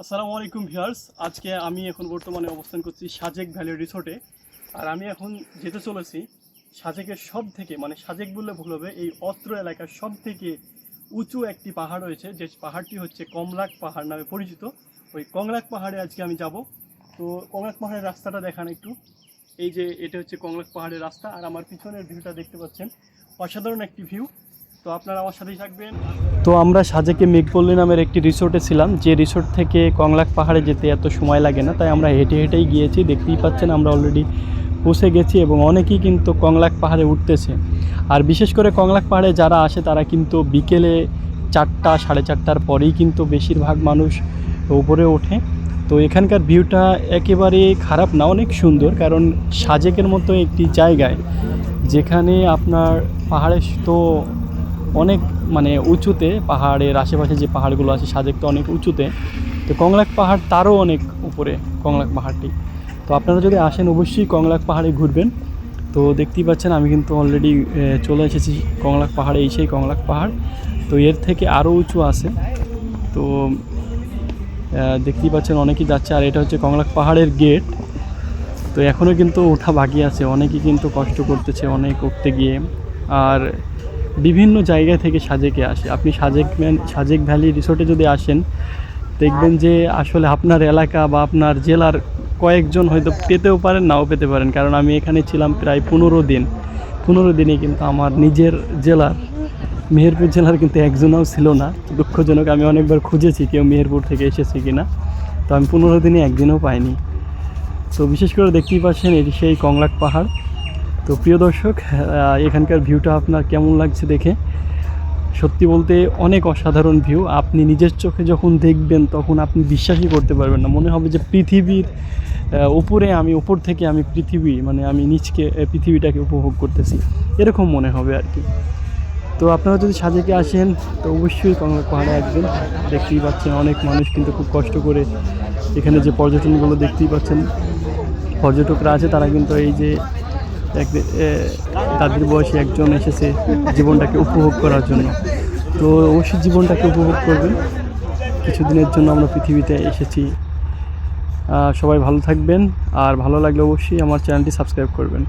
আসসালামু আলাইকুম ভিউয়ার্স। আজকে আমি এখন বর্তমানে অবস্থান করছি সাজেক ভ্যালি রিসোর্টে। আর আমি এখন যেতে চলেছি সাজেকের সব থেকে সাজেক বললে ভুল হবে, এই অত্র এলাকার সব থেকে উঁচু একটি পাহাড় রয়েছে, যে পাহাড়টি হচ্ছে কমলাক পাহাড় নামে পরিচিত। ওই কংলাক পাহাড়ে আজকে আমি যাব। তো কংলাক পাহাড়ের রাস্তাটা দেখান একটু। এই যে এটা হচ্ছে কংলাক পাহাড়ের রাস্তা, আর আমার পিছনের ভিউটা দেখতে পাচ্ছেন, অসাধারণ একটি ভিউ। তো আপনারা আমার সাথেই থাকবেন। তো আমরা সাজেকে মেঘপল্লী নামের একটি রিসোর্টে ছিলাম, যে রিসোর্ট থেকে কংলাক পাহাড়ে যেতে এত সময় লাগে না, তাই আমরা হেঁটে হেঁটেই গিয়েছি। দেখতেই পাচ্ছেন আমরা অলরেডি পৌঁছে গেছি এবং অনেকেই কিন্তু কংলাক পাহাড়ে উঠতেছে। আর বিশেষ করে কংলাক পাহাড়ে যারা আসে তারা কিন্তু বিকেলে 4টা সাড়ে 4টার পরেই কিন্তু বেশিরভাগ মানুষ উপরে ওঠে। তো এখানকার ভিউটা একেবারে খারাপ না, অনেক সুন্দর। কারণ সাজেকের মতো একটি জায়গায় যেখানে আপনার পাহাড়ে তো অনেক উঁচুতে, পাহাড়ের আশেপাশে যে পাহাড়গুলো আছে সাজেক তো অনেক উঁচুতে, তো কংলাক পাহাড় তারও অনেক উপরে কংলাক পাহাড়টি। তো আপনারা যদি আসেন অবশ্যই কংলাক পাহাড়ে ঘুরবেন। তো দেখতেই পাচ্ছেন আমি কিন্তু অলরেডি চলে এসেছি কংলাক পাহাড়ে, এই সেই কংলাক পাহাড়। তো এর থেকে আরও উঁচু আছে। তো দেখতেই পাচ্ছেন অনেকেই যাচ্ছে, আর এটা হচ্ছে কংলাক পাহাড়ের গেট। তো এখনও কিন্তু ওঠা বাকি আছে, অনেকেই কিন্তু কষ্ট করতেছে অনেক উঠতে গিয়ে। আর বিভিন্ন জায়গা থেকে সাজেকে আসে। আপনি সাজেক ভ্যালি রিসোর্টে যদি আসেন, দেখবেন যে আসলে আপনার এলাকা বা আপনার জেলার কয়েকজন হয়তো পেতেও পারেন, নাও পেতে পারেন। কারণ আমি এখানে ছিলাম প্রায় 15 দিন। 15 দিনে কিন্তু আমার নিজের জেলার, মেহেরপুর জেলার কিন্তু একজনও ছিল না। দুঃখজনক, আমি অনেকবার খুঁজেছি কেউ মেহেরপুর থেকে এসেছে কিনা, তো আমি 15 দিনে একদিনও পাইনি। তো বিশেষ করে দেখতেই পাচ্ছেন এটি সেই কংলাক পাহাড়। তো প্রিয় দর্শক, এখানকার ভিউটা আপনার কেমন লাগছে দেখে? সত্যি বলতে অনেক অসাধারণ ভিউ। আপনি নিজের চোখে যখন দেখবেন তখন আপনি বিশ্বাসই করতে পারবেন না, মনে হবে যে পৃথিবীর উপরে আমি, উপর থেকে আমি পৃথিবী, আমি নিচকে পৃথিবীটাকে উপভোগ করতেছি, এরকম মনে হবে আর কি। তো আপনারা যদি সাজেকে আসেন তো অবশ্যই কংলাক পাহাড়ে আসবেন। দেখতেই পাচ্ছেন অনেক মানুষ কিন্তু খুব কষ্ট করে এখানে যে পর্যটনগুলো দেখতেই পাচ্ছেন, পর্যটকরা আছে, তারা কিন্তু এই যে তাদের বয়সে একজন এসেছে জীবনটাকে উপভোগ করার জন্য। তো অবশ্যই জীবনটাকে উপভোগ করবেন। কিছুদিনের জন্য আমরা পৃথিবীতে এসেছি। সবাই ভালো থাকবেন, আর ভালো লাগলে অবশ্যই আমার চ্যানেলটি সাবস্ক্রাইব করবেন।